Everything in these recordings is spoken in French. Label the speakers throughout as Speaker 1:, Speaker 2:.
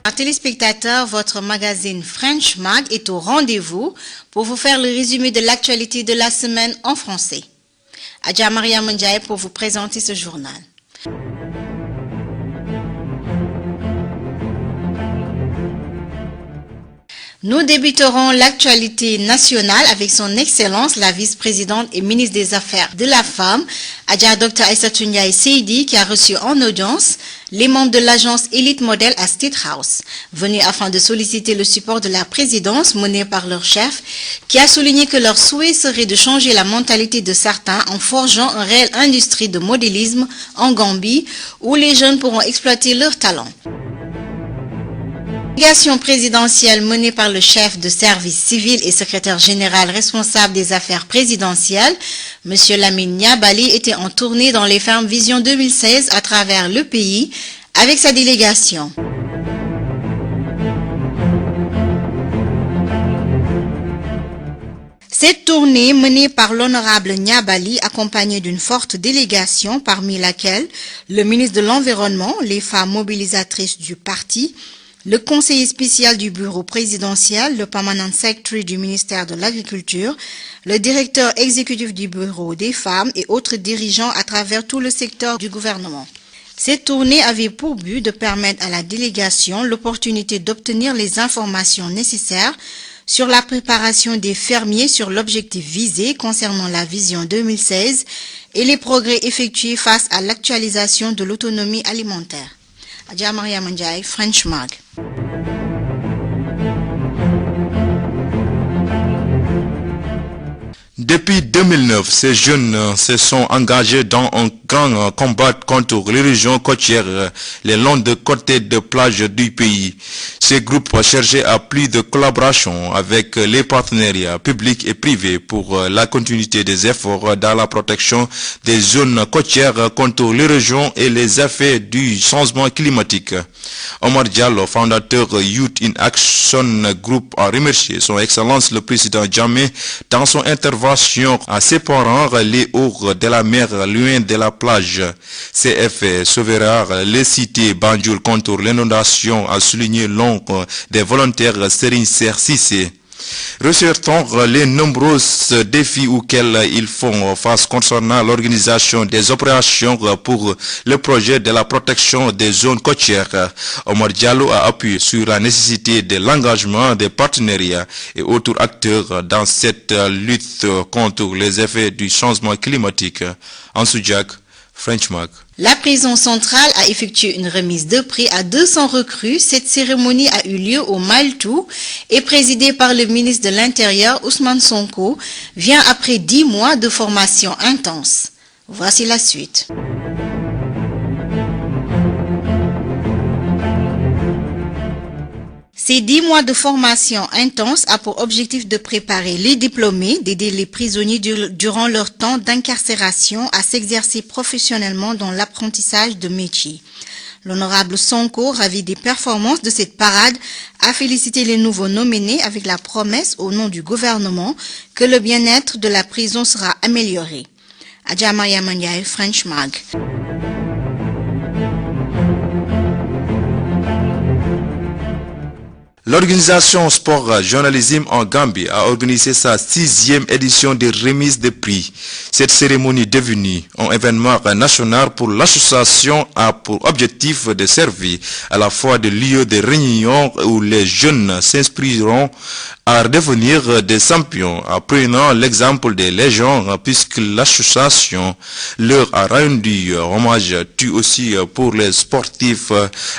Speaker 1: Chers téléspectateurs, votre magazine French Mag est au rendez-vous pour vous faire le résumé de l'actualité de la semaine en français. Adja Maria Ndiaye pour vous présenter ce journal. Nous débuterons l'actualité nationale avec son Excellence, la vice-présidente et ministre des Affaires de la Femme, Adja Dr Aïssatou Ndiaye Seydi, qui a reçu en audience les membres de l'agence Elite Model à State House, venus afin de solliciter le support de la présidence menée par leur chef, qui a souligné que leur souhait serait de changer la mentalité de certains en forgeant une réelle industrie de modélisme en Gambie, où les jeunes pourront exploiter leurs talents. La délégation présidentielle menée par le chef de service civil et secrétaire général responsable des affaires présidentielles, M. Lamine Niabali, était en tournée dans les fermes Vision 2016 à travers le pays avec sa délégation. Cette tournée menée par l'honorable Niabali, accompagnée d'une forte délégation parmi laquelle le ministre de l'Environnement, les femmes mobilisatrices du parti, le conseiller spécial du bureau présidentiel, le permanent secretary du ministère de l'Agriculture, le directeur exécutif du bureau des femmes et autres dirigeants à travers tout le secteur du gouvernement. Cette tournée avait pour but de permettre à la délégation l'opportunité d'obtenir les informations nécessaires sur la préparation des fermiers sur l'objectif visé concernant la vision 2016 et les progrès effectués face à l'actualisation de l'autonomie alimentaire. Adja Maria Ndiaye, French Mag.
Speaker 2: Depuis 2009, ces jeunes se sont engagés dans un grand combat contre les régions côtières, les longs de côtés de plage du pays. Ces groupes cherchaient à plus de collaboration avec les partenariats publics et privés pour la continuité des efforts dans la protection des zones côtières contre les régions et les effets du changement climatique. Omar Diallo, fondateur Youth in Action Group, a remercié son Excellence le Président Jammeh dans son intervention en séparant les hauts de la mer loin de la plage. Ces effets sauvera les cités Banjul contre l'inondation, a souligné l'oncle des volontaires Serigne Ser Cissé. Ressortons les nombreux défis auxquels ils font face concernant l'organisation des opérations pour le projet de la protection des zones côtières. Omar Diallo a appuyé sur la nécessité de l'engagement des partenariats et autres acteurs dans cette lutte contre les effets du changement climatique. Ansou Jack, French Mag.
Speaker 1: La prison centrale a effectué une remise de prix à 200 recrues. Cette cérémonie a eu lieu au Maltou et présidée par le ministre de l'Intérieur, Ousmane Sonko, vient après 10 mois de formation intense. Voici la suite. Ces 10 mois de formation intense a pour objectif de préparer les diplômés, d'aider les prisonniers durant leur temps d'incarcération à s'exercer professionnellement dans l'apprentissage de métiers. L'honorable Sonko, ravi des performances de cette parade, a félicité les nouveaux nominés avec la promesse au nom du gouvernement que le bien-être de la prison sera amélioré. Adja Maria Ndiaye, French Mag.
Speaker 2: L'organisation Sport Journalisme en Gambie a organisé sa 6e édition de remise de prix. Cette cérémonie devenue un événement national pour l'association a pour objectif de servir à la fois de lieu de réunion où les jeunes s'inspireront à devenir des champions, en prenant l'exemple des légendes puisque l'association leur a rendu hommage tout aussi pour les sportifs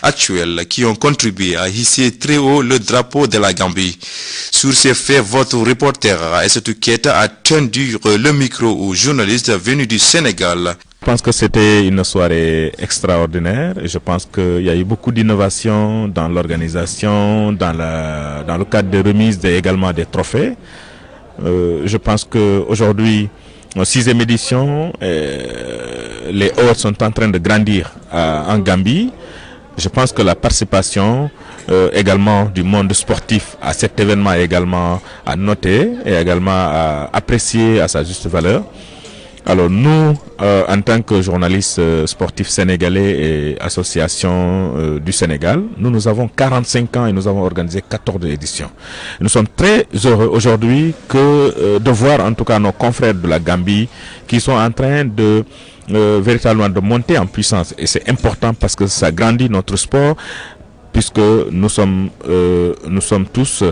Speaker 2: actuels qui ont contribué à hisser très haut le drapeau de la Gambie. Sur ces faits, votre reporter Aïssatou Keita a tendu le micro aux journalistes venus du Sénégal.
Speaker 3: Je pense que c'était une soirée extraordinaire et je pense qu'il y a eu beaucoup d'innovation dans l'organisation, dans le cadre de remise et également des trophées. Je pense qu'aujourd'hui, en 6e édition, les hôtes sont en train de grandir en Gambie. Je pense que la participation également du monde sportif à cet événement est également à noter et également à apprécier à sa juste valeur. Alors nous, en tant que journalistes sportifs sénégalais et association du Sénégal, nous avons 45 ans et nous avons organisé 14 éditions. Nous sommes très heureux aujourd'hui de voir en tout cas nos confrères de la Gambie qui sont en train de véritablement de monter en puissance. Et c'est important parce que ça grandit notre sport puisque nous sommes tous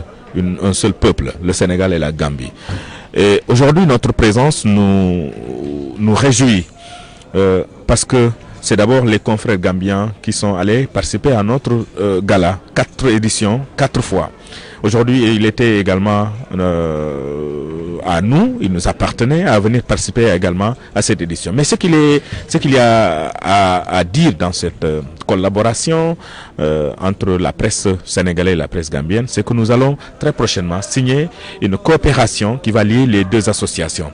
Speaker 3: un seul peuple, le Sénégal et la Gambie. Et aujourd'hui, notre présence nous réjouit parce que c'est d'abord les confrères gambiens qui sont allés participer à notre gala, 4 éditions, 4 fois. Aujourd'hui, il était également à nous, il nous appartenait à venir participer également à cette édition. Mais ce qu'il y a à dire dans cette collaboration entre la presse sénégalaise et la presse gambienne, c'est que nous allons très prochainement signer une coopération qui va lier les deux associations.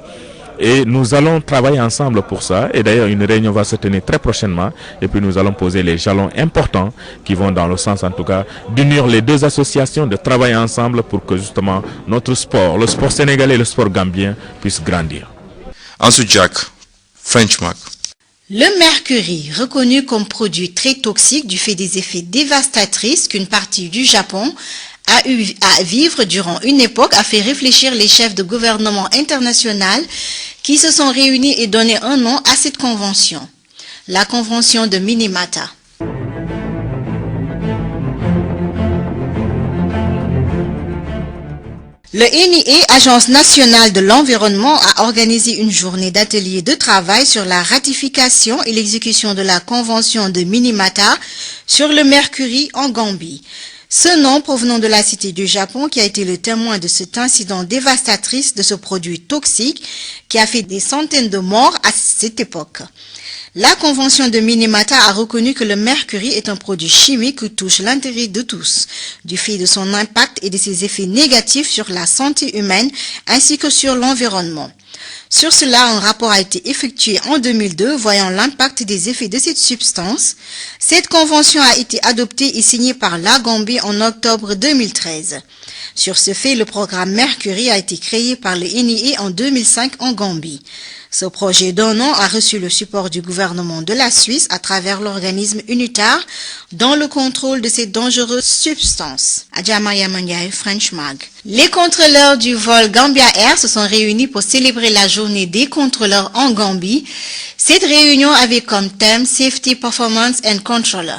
Speaker 3: Et nous allons travailler ensemble pour ça. Et d'ailleurs, une réunion va se tenir très prochainement. Et puis nous allons poser les jalons importants qui vont dans le sens, en tout cas, d'unir les deux associations, de travailler ensemble pour que justement notre sport, le sport sénégalais et le sport gambien, puisse grandir.
Speaker 2: Ensuite, Jack, French Mac.
Speaker 1: Le mercure, reconnu comme produit très toxique du fait des effets dévastatrices qu'une partie du Japon a eu à vivre durant une époque, a fait réfléchir les chefs de gouvernement international qui se sont réunis et donné un nom à cette convention, la convention de Minamata. Le NIA, Agence nationale de l'environnement, a organisé une journée d'atelier de travail sur la ratification et l'exécution de la convention de Minamata sur le mercure en Gambie. Ce nom provenant de la cité du Japon qui a été le témoin de cet incident dévastatrice de ce produit toxique qui a fait des centaines de morts à cette époque. La convention de Minamata a reconnu que le mercure est un produit chimique qui touche l'intérêt de tous, du fait de son impact et de ses effets négatifs sur la santé humaine ainsi que sur l'environnement. Sur cela, un rapport a été effectué en 2002 voyant l'impact des effets de cette substance. Cette convention a été adoptée et signée par la Gambie en octobre 2013. Sur ce fait, le programme Mercure a été créé par le NIA en 2005 en Gambie. Ce projet d'un an a reçu le support du gouvernement de la Suisse à travers l'organisme UNITAR dans le contrôle de ces dangereuses substances. Adjamaya Mandiaye, French Mag. Les contrôleurs du vol Gambia Air se sont réunis pour célébrer la journée des contrôleurs en Gambie. Cette réunion avait comme thème Safety, Performance and Controller.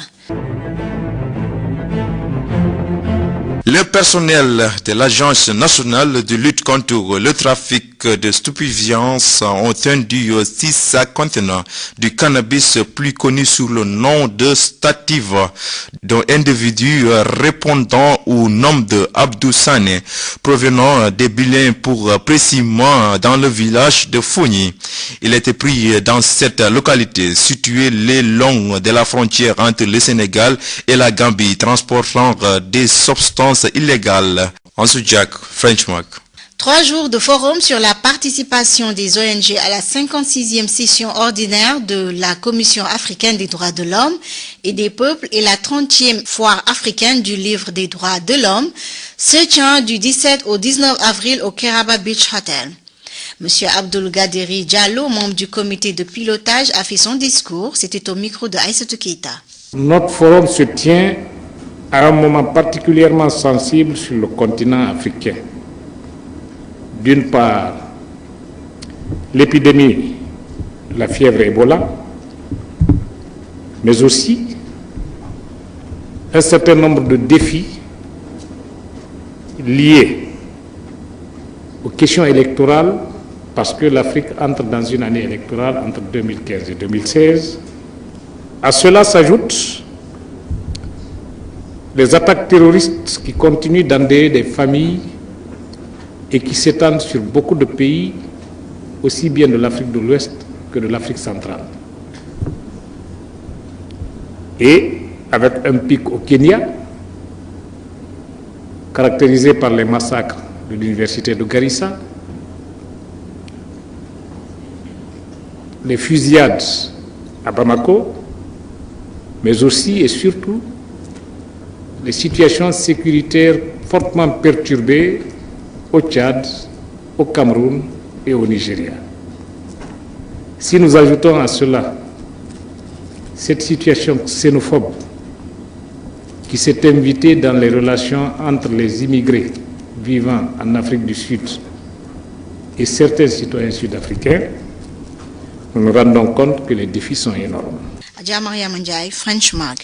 Speaker 2: Le personnel de l'Agence nationale de lutte contre le trafic de stupéfiants ont tendu 6 contenants du cannabis plus connu sous le nom de Stativa, d'un individu répondant au nom de Abdou Sané, provenant des Bilins pour précisément dans le village de Fogny. Il était pris dans cette localité située le long de la frontière entre le Sénégal et la Gambie, transportant des substances illégales. Ensuite, Jack, French Mac.
Speaker 1: 3 jours de forum sur la participation des ONG à la 56e session ordinaire de la Commission africaine des droits de l'homme et des peuples et la 30e foire africaine du livre des droits de l'homme se tient du 17 au 19 avril au Keraba Beach Hotel. Monsieur Abdul Gaderi Diallo, membre du comité de pilotage, a fait son discours. C'était au micro de Aïssatou Keita.
Speaker 4: Notre forum se tient à un moment particulièrement sensible sur le continent africain. D'une part, l'épidémie, la fièvre Ebola, mais aussi un certain nombre de défis liés aux questions électorales, parce que l'Afrique entre dans une année électorale entre 2015 et 2016. À cela s'ajoutent les attaques terroristes qui continuent d'endeuiller des familles et qui s'étendent sur beaucoup de pays, aussi bien de l'Afrique de l'Ouest que de l'Afrique centrale. Et avec un pic au Kenya, caractérisé par les massacres de l'université de Garissa, les fusillades à Bamako, mais aussi et surtout les situations sécuritaires fortement perturbées au Tchad, au Cameroun et au Nigeria. Si nous ajoutons à cela cette situation xénophobe qui s'est invitée dans les relations entre les immigrés vivant en Afrique du Sud et certains citoyens sud-africains, nous nous rendons compte que les défis sont énormes.
Speaker 1: Adja Mariam Ndiaye, French Mag.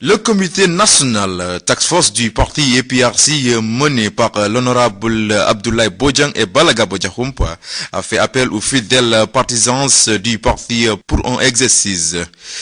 Speaker 2: Le comité national task force du parti EPRC mené par l'honorable Abdoulaye Bojang et Balaga Bojahumpa a fait appel aux fidèles partisans du parti pour un exercice.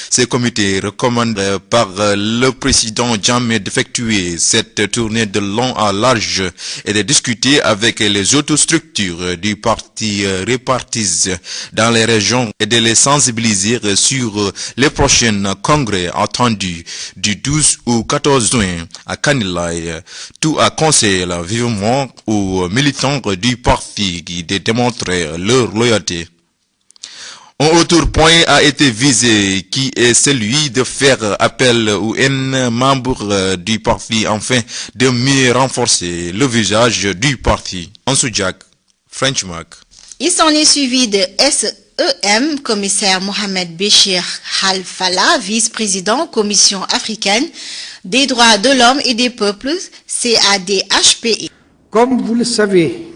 Speaker 2: Ce comité recommande par le président Jammeh d'effectuer cette tournée de long à large et de discuter avec les autres structures du parti réparties dans les régions et de les sensibiliser sur les prochains congrès attendus du 12 au 14 juin à Kanilai, tout a conseillé vivement aux militants du parti de démontrer leur loyauté. Un autre point a été visé qui est celui de faire appel aux membres du parti afin de mieux renforcer le visage du parti. Ansoudjak, French Mag.
Speaker 1: Il s'en est suivi de SEM, commissaire Mohamed Béchir Halfala, vice-président, Commission africaine des droits de l'homme et des peuples, CADHPE.
Speaker 5: Comme vous le savez,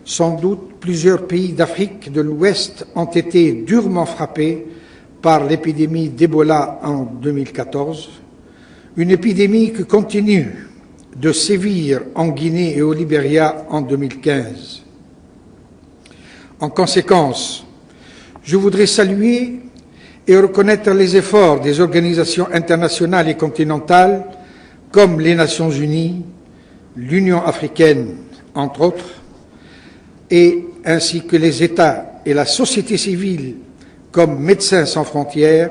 Speaker 5: sans doute plusieurs pays d'Afrique de l'Ouest ont été durement frappés par l'épidémie d'Ebola en 2014, une épidémie qui continue de sévir en Guinée et au Libéria en 2015. En conséquence, je voudrais saluer et reconnaître les efforts des organisations internationales et continentales comme les Nations Unies, l'Union africaine, entre autres, et ainsi que les États et la société civile comme Médecins sans frontières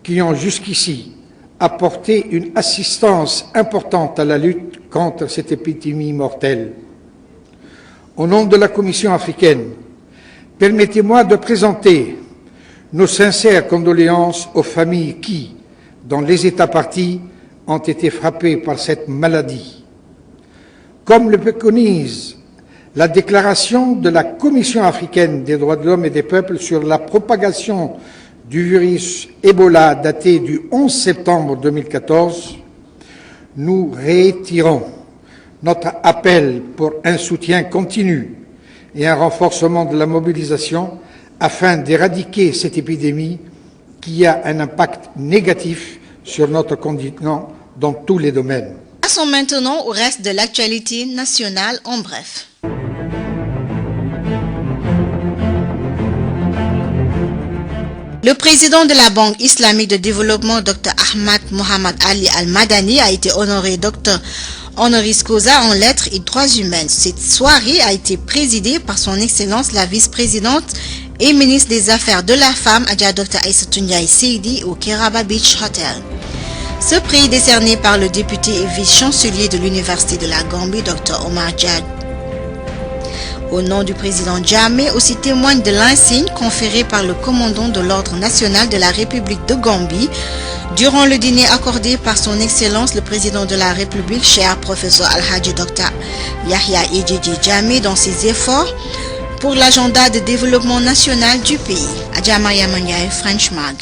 Speaker 5: qui ont jusqu'ici apporté une assistance importante à la lutte contre cette épidémie mortelle. Au nom de la Commission africaine, permettez-moi de présenter nos sincères condoléances aux familles qui, dans les États parties, ont été frappées par cette maladie. Comme le préconise la déclaration de la Commission africaine des droits de l'homme et des peuples sur la propagation du virus Ebola daté du 11 septembre 2014, nous réitérons notre appel pour un soutien continu et un renforcement de la mobilisation afin d'éradiquer cette épidémie qui a un impact négatif sur notre continent dans tous les domaines.
Speaker 1: Passons maintenant au reste de l'actualité nationale en bref. Le président de la Banque islamique de développement, Dr Ahmad Mohamed Ali Al-Madani, a été honoré Dr honoris causa en lettres et droits humains. Cette soirée a été présidée par son Excellence la vice-présidente et ministre des Affaires de la Femme, Adja Dr Aïssatou Ndiaye Seydi, au Keraba Beach Hotel. Ce prix est décerné par le député et vice-chancelier de l'Université de la Gambie, Dr Omar Djad. Au nom du président Jammeh, aussi témoigne de l'insigne conféré par le commandant de l'Ordre national de la République de Gambie durant le dîner accordé par son Excellence le président de la République, cher professeur Al-Hadji Dr Yahya Ejeje Jammeh, dans ses efforts pour l'agenda de développement national du pays. Adja Mariam Ndiaye, French Mag.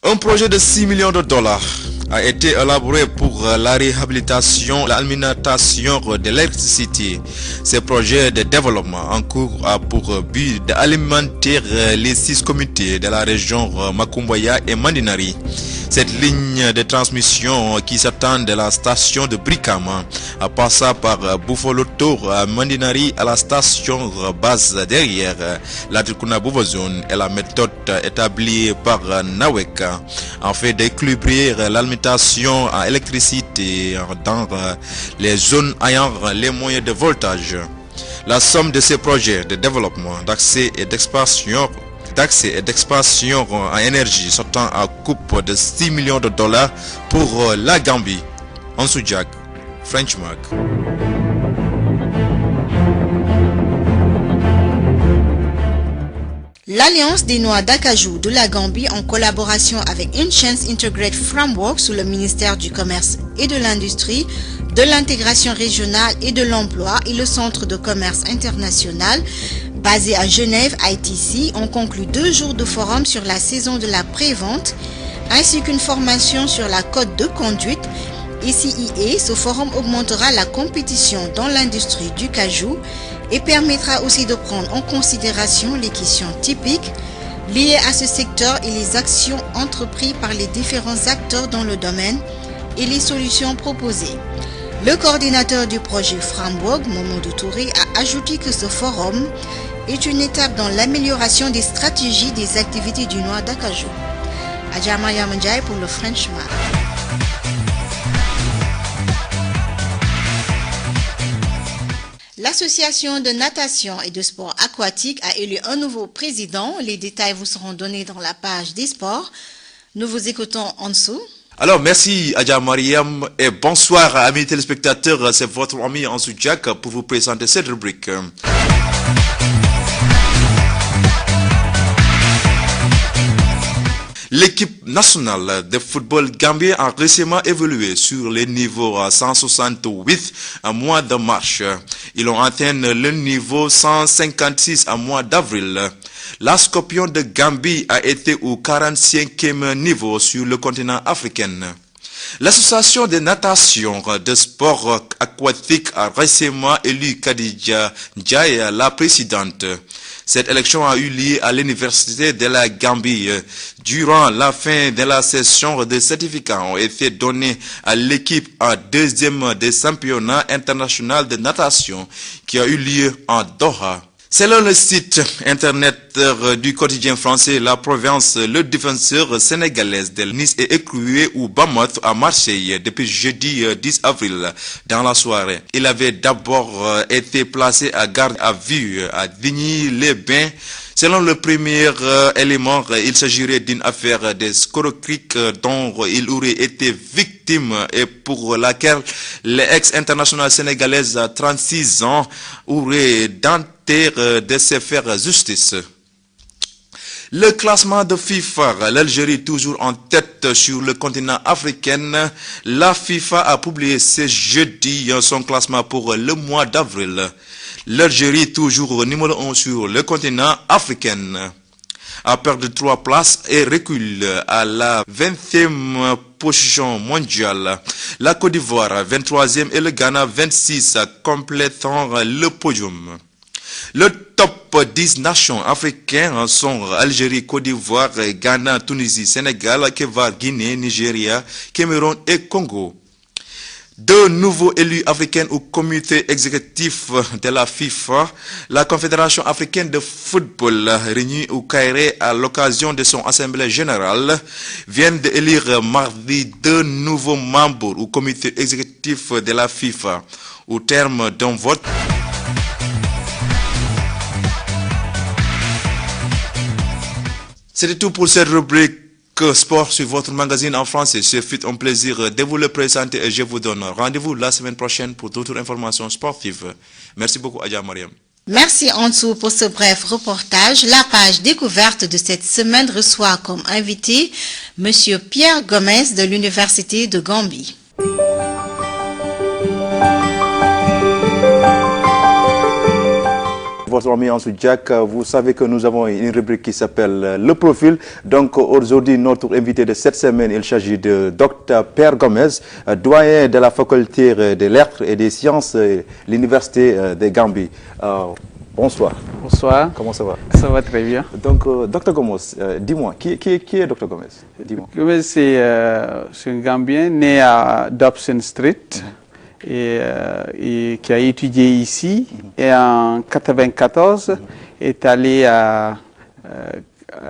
Speaker 2: Un projet de 6 millions de dollars a été élaboré pour la réhabilitation, l'alimentation de l'électricité. Ce projet de développement en cours a pour but d'alimenter les 6 comités de la région Makumboya et Mandinari. Cette ligne de transmission qui s'attend de la station de Brikama a passé par Buffalo Tour à Mandinari à la station base derrière la Trikuna Bouvozone et la méthode établie par Naweka en fait d'équilibrer l'alimentation à électricité dans les zones ayant les moyens de voltage. La somme de ces projets de développement, d'accès et d'expansion en énergie sortant à coupe de 6 millions de dollars pour la Gambie. Ansoudjak, French Mag.
Speaker 1: L'Alliance des Noix d'acajou de la Gambie, en collaboration avec Inchance Integrated Framework sous le ministère du Commerce et de l'Industrie, de l'intégration régionale et de l'emploi et le Centre de commerce international, basé à Genève, ITC, ont conclu 2 jours de forum sur la saison de la prévente, ainsi qu'une formation sur la code de conduite. ICIE, ce forum augmentera la compétition dans l'industrie du cajou et permettra aussi de prendre en considération les questions typiques liées à ce secteur et les actions entreprises par les différents acteurs dans le domaine et les solutions proposées. Le coordinateur du projet Framework, Momodou Touré, a ajouté que ce forum est une étape dans l'amélioration des stratégies des activités du noix d'acajou. Adja Mariam Ndiaye pour le French Match. L'association de natation et de sport aquatique a élu un nouveau président. Les détails vous seront donnés dans la page des sports. Nous vous écoutons en dessous.
Speaker 2: Alors, merci Adja Mariam et bonsoir amis téléspectateurs. C'est votre ami Ansou Jack pour vous présenter cette rubrique. L'équipe nationale de football gambien a récemment évolué sur les niveaux 168 à mois de mars. Ils ont atteint le niveau 156 à mois d'avril. La Scorpion de Gambie a été au 45e niveau sur le continent africain. L'association de natation de sport aquatique a récemment élu Khadija Ndiaye la présidente. Cette élection a eu lieu à l'université de la Gambie. Durant la fin de la session, des certificats ont été donnés à l'équipe en 2e des championnats internationaux de natation qui a eu lieu en Doha. Selon le site internet du quotidien français La Province, le défenseur sénégalais de Nice est écroué au Bamouth à Marseille depuis jeudi 10 avril dans la soirée. Il avait d'abord été placé à garde à vue à Vigny-les-Bains. Selon le premier élément, il s'agirait d'une affaire d'escroquerie dont il aurait été victime et pour laquelle l'ex-international sénégalaise à 36 ans aurait tenté de se faire justice. Le classement de FIFA, l'Algérie toujours en tête sur le continent africain. La FIFA a publié ce jeudi son classement pour le mois d'avril. L'Algérie toujours numéro 1 sur le continent africain a perdu 3 places et recule à la 20e position mondiale. La Côte d'Ivoire 23e et le Ghana 26 complétant le podium. Le top 10 nations africaines sont Algérie, Côte d'Ivoire, Ghana, Tunisie, Sénégal, Kenya, Guinée, Nigeria, Cameroun et Congo. 2 nouveaux élus africains au comité exécutif de la FIFA, la Confédération africaine de football, réunie au Caire à l'occasion de son assemblée générale, vient d'élire mardi 2 nouveaux membres au comité exécutif de la FIFA, au terme d'un vote. C'était tout pour cette rubrique sport sur votre magazine en français. Ce fut un plaisir de vous le présenter et je vous donne rendez-vous la semaine prochaine pour d'autres informations sportives. Merci beaucoup Adja Mariam.
Speaker 1: Merci Ansou pour ce bref reportage. La page découverte de cette semaine reçoit comme invité Monsieur Pierre Gomez de l'Université de Gambie.
Speaker 2: Votre ami Ansou Jack, vous savez que nous avons une rubrique qui s'appelle Le Profil. Donc aujourd'hui, notre invité de cette semaine, il s'agit de Dr Pierre Gomez, doyen de la faculté des lettres et des sciences de l'Université de Gambie. Bonsoir.
Speaker 6: Bonsoir.
Speaker 2: Comment ça va?
Speaker 6: Ça va très bien.
Speaker 2: Donc, Dr Gomez, dis-moi, qui est Dr Gomez? Dis-moi.
Speaker 6: Gomez, c'est un Gambien né à Dobson Street. Et qui a étudié ici et en 1994 est allé à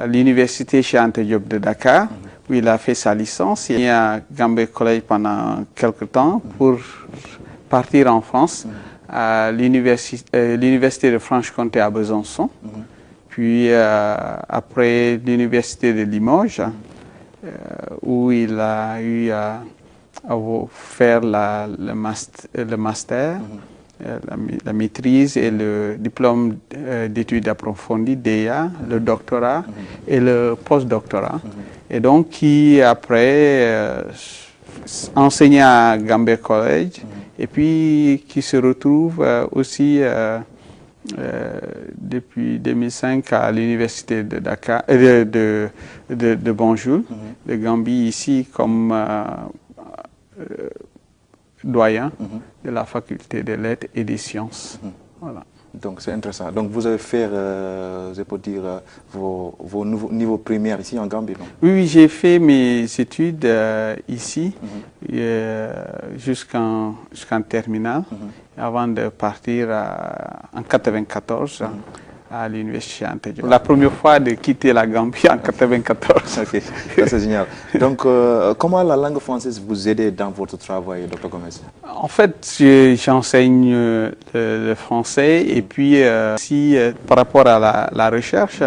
Speaker 6: l'université Cheikh Anta Diop de Dakar où il a fait sa licence. Il est à Gambia College pendant quelques temps pour partir en France à l'université de Franche-Comté à Besançon, puis après l'université de Limoges où il a eu à faire le master la maîtrise et le diplôme d'études approfondies, DEA, le doctorat et le postdoctorat. Et donc qui après enseigne à Gambia College et puis qui se retrouve aussi depuis 2005 à l'université de Dakar, de Banjul, de Gambie ici comme doyen de la faculté des lettres et des sciences. Voilà.
Speaker 2: Donc c'est intéressant. Donc vous avez fait, je peux dire, vos niveaux primaires ici en Gambie, non?
Speaker 6: Oui, j'ai fait mes études ici jusqu'en terminale avant de partir en 1994 à l'université Anta Diop. La première fois de quitter la Gambie en 1994.
Speaker 2: Ok, ça c'est génial. Donc comment la langue française vous aide dans votre travail, Dr Gomez?
Speaker 6: En fait, j'enseigne le français et puis aussi par rapport à la recherche,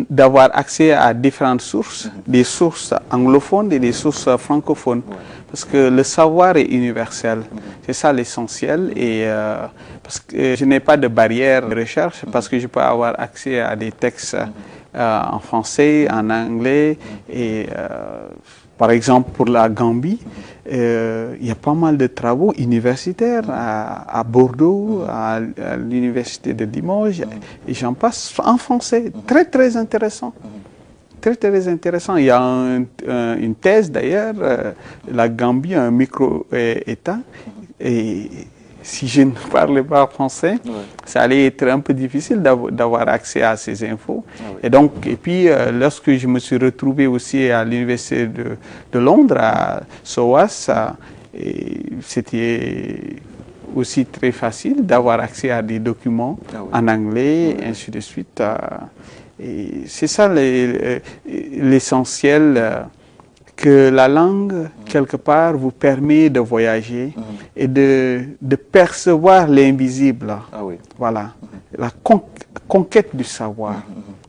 Speaker 6: d'avoir accès à différentes sources, des sources anglophones et des sources francophones. Parce que le savoir est universel, c'est ça l'essentiel. Et parce que je n'ai pas de barrière de recherche, parce que je peux avoir accès à des textes en français, en anglais. Et par exemple, pour la Gambie, il y a pas mal de travaux universitaires à Bordeaux, à l'université de Limoges, et j'en passe en français. Très, très intéressant. Très, très intéressant. Il y a une thèse d'ailleurs, la Gambie, un micro-État, et si je ne parlais pas français, ça allait être un peu difficile d'avoir accès à ces infos. Et donc, et puis, lorsque je me suis retrouvé aussi à l'université de Londres, à SOAS, c'était aussi très facile d'avoir accès à des documents en anglais, et ainsi de suite. Et c'est ça l'essentiel, que la langue, quelque part, vous permet de voyager et de percevoir l'invisible. Voilà, la conquête du savoir.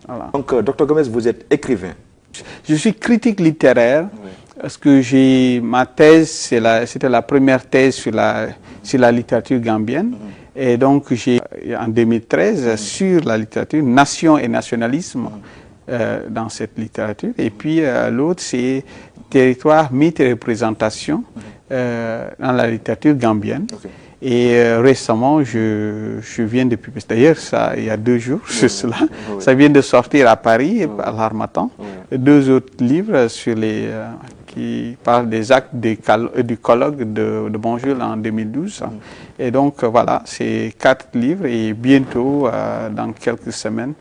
Speaker 6: Voilà.
Speaker 2: Donc, Dr Gomez, vous êtes écrivain.
Speaker 6: Je suis critique littéraire, parce que ma thèse, c'était la première thèse sur la littérature gambienne. Et donc, j'ai, en 2013, sur la littérature, nation et nationalisme dans cette littérature. Et puis, l'autre, c'est territoire, mythe et représentation dans la littérature gambienne. Et récemment, je viens de publier, d'ailleurs, il y a 2 jours, c'est cela. Ça vient de sortir à Paris, à l'Harmattan. 2 autres livres sur qui parlent des actes du colloque de Banjul en 2012. Et donc, voilà, c'est 4 livres et bientôt, dans quelques semaines,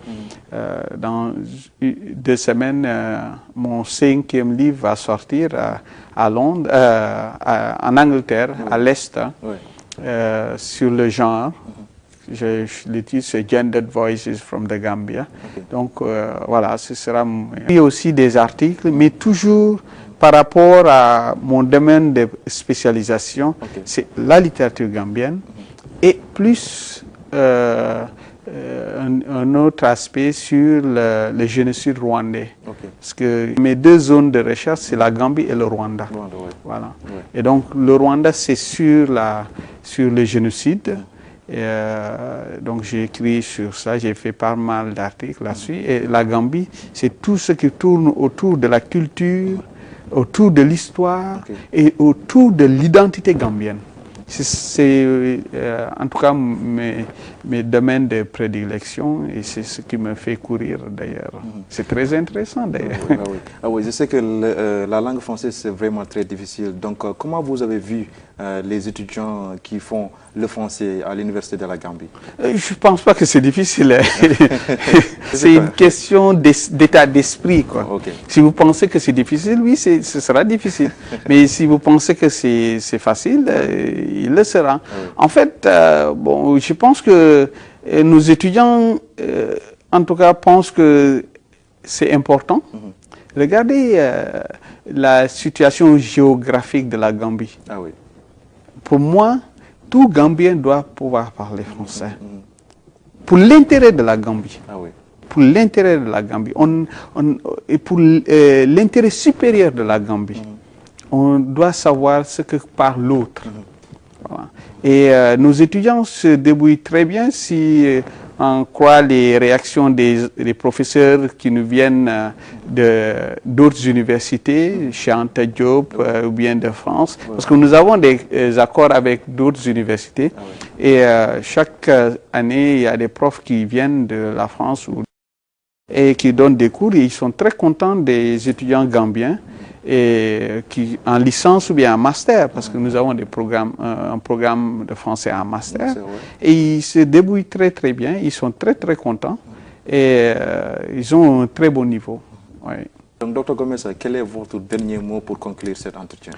Speaker 6: dans 2 semaines, mon 5e livre va sortir à Londres, en Angleterre, à l'Est. Sur le genre. Le titre c'est Gendered Voices from the Gambia. Donc voilà, ce sera. Il y a aussi des articles, mais toujours par rapport à mon domaine de spécialisation, c'est la littérature gambienne et plus un autre aspect sur le génocide rwandais. Parce que mes 2 zones de recherche, c'est la Gambie et le Rwanda. Voilà. Et donc le Rwanda, c'est sur le génocide. Et, donc j'ai écrit sur ça, j'ai fait pas mal d'articles là-dessus. Et la Gambie, c'est tout ce qui tourne autour de la culture, autour de l'histoire et autour de l'identité gambienne. C'est en tout cas mes domaines de prédilection et c'est ce qui me fait courir d'ailleurs. C'est très intéressant d'ailleurs.
Speaker 2: Oui, je sais que la langue française c'est vraiment très difficile. Donc comment vous avez vu les étudiants qui font le français à l'université de la Gambie?
Speaker 6: Je ne pense pas que c'est difficile. C'est une question d'état d'esprit. Si vous pensez que c'est difficile, oui, ce sera difficile. Mais si vous pensez que c'est facile, il le sera. En fait, bon, je pense que nos étudiants, en tout cas, pensent que c'est important. Regardez la situation géographique de la Gambie. Pour moi, tout Gambien doit pouvoir parler français. Pour l'intérêt de la Gambie. Pour l'intérêt de la Gambie. Et pour l'intérêt supérieur de la Gambie. On doit savoir ce que parle l'autre. Voilà. Et nos étudiants se débrouillent très bien si on croit les réactions des professeurs qui nous viennent d'autres universités, chez Anta Diop ou bien de France, parce que nous avons des accords avec d'autres universités. Et chaque année, il y a des profs qui viennent de la France et qui donnent des cours et ils sont très contents des étudiants gambiens et qui en licence ou bien en master, parce que nous avons des programmes, un programme de français en master, et ils se débrouillent très très bien, ils sont très très contents et ils ont un très bon niveau. Oui.
Speaker 2: Donc, Dr Gomez, quel est votre dernier mot pour conclure cet entretien?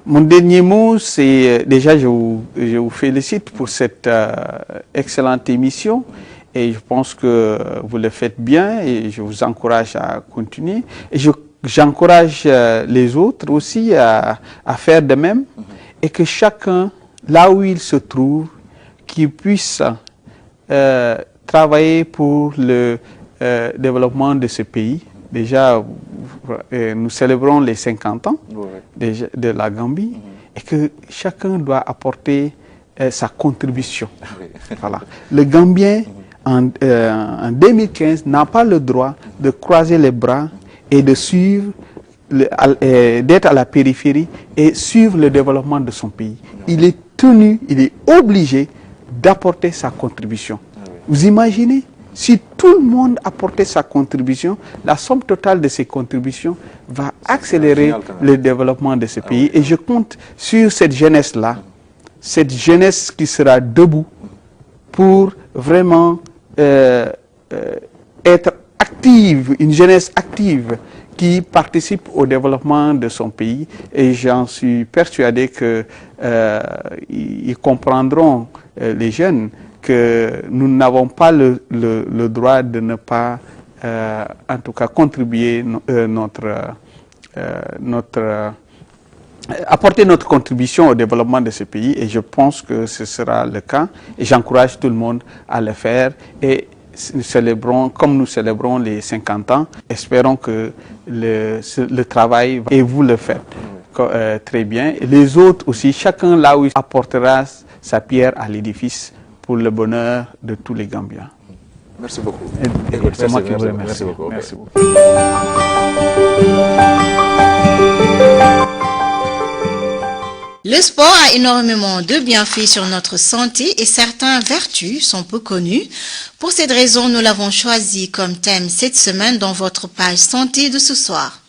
Speaker 6: Mon dernier mot, c'est déjà je vous félicite pour cette excellente émission. Et je pense que vous le faites bien et je vous encourage à continuer. Et j'encourage les autres aussi à faire de même et que chacun, là où il se trouve, qu'il puisse travailler pour le développement de ce pays. Déjà, nous célébrons les 50 ans de la Gambie et que chacun doit apporter sa contribution. Voilà. Le Gambien, en 2015, n'a pas le droit de croiser les bras et de suivre, d'être à la périphérie et suivre le développement de son pays. Il est tenu, il est obligé d'apporter sa contribution. Vous imaginez, si tout le monde apportait sa contribution, la somme totale de ces contributions va accélérer le développement de ce pays. Et je compte sur cette jeunesse-là, cette jeunesse qui sera debout pour vraiment être active, une jeunesse active qui participe au développement de son pays. Et j'en suis persuadé qu'ils comprendront, les jeunes, que nous n'avons pas le droit de ne pas, en tout cas, contribuer apporter notre contribution au développement de ce pays. Et je pense que ce sera le cas. Et j'encourage tout le monde à le faire. Et nous célébrons, comme nous célébrons les 50 ans, espérons que le travail, et vous le faites très bien. Et les autres aussi, chacun là où il apportera sa pierre à l'édifice pour le bonheur de tous les Gambiens.
Speaker 2: Merci beaucoup.
Speaker 6: C'est moi qui vous remercie. Merci beaucoup.
Speaker 1: Le sport a énormément de bienfaits sur notre santé et certaines vertus sont peu connues. Pour cette raison, nous l'avons choisi comme thème cette semaine dans votre page santé de ce soir.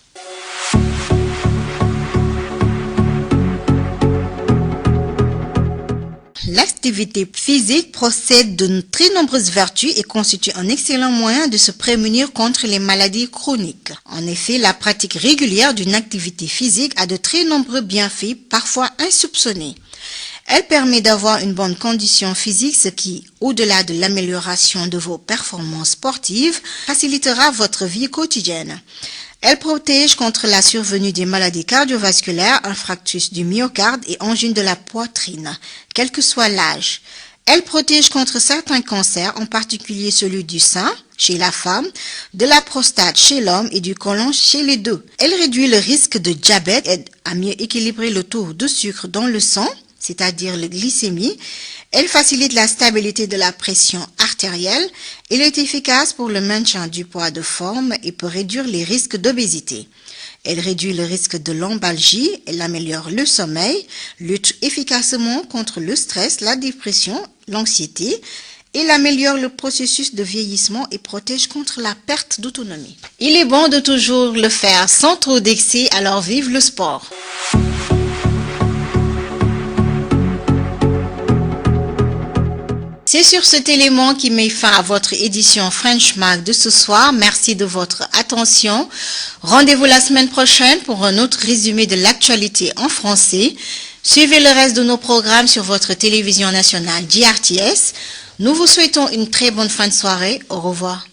Speaker 1: L'activité physique procède de très nombreuses vertus et constitue un excellent moyen de se prémunir contre les maladies chroniques. En effet, la pratique régulière d'une activité physique a de très nombreux bienfaits, parfois insoupçonnés. Elle permet d'avoir une bonne condition physique, ce qui, au-delà de l'amélioration de vos performances sportives, facilitera votre vie quotidienne. Elle protège contre la survenue des maladies cardiovasculaires, infarctus du myocarde et angine de la poitrine, quel que soit l'âge. Elle protège contre certains cancers, en particulier celui du sein chez la femme, de la prostate chez l'homme et du côlon chez les deux. Elle réduit le risque de diabète, aide à mieux équilibrer le taux de sucre dans le sang, c'est-à-dire la glycémie. Elle facilite la stabilité de la pression artérielle. Elle est efficace pour le maintien du poids de forme et peut réduire les risques d'obésité. Elle réduit le risque de lombalgie, elle améliore le sommeil, lutte efficacement contre le stress, la dépression, l'anxiété. Elle améliore le processus de vieillissement et protège contre la perte d'autonomie. Il est bon de toujours le faire sans trop d'excès, alors vive le sport. C'est sur cet élément qui met fin à votre édition French Mag de ce soir. Merci de votre attention. Rendez-vous la semaine prochaine pour un autre résumé de l'actualité en français. Suivez le reste de nos programmes sur votre télévision nationale GRTS. Nous vous souhaitons une très bonne fin de soirée. Au revoir.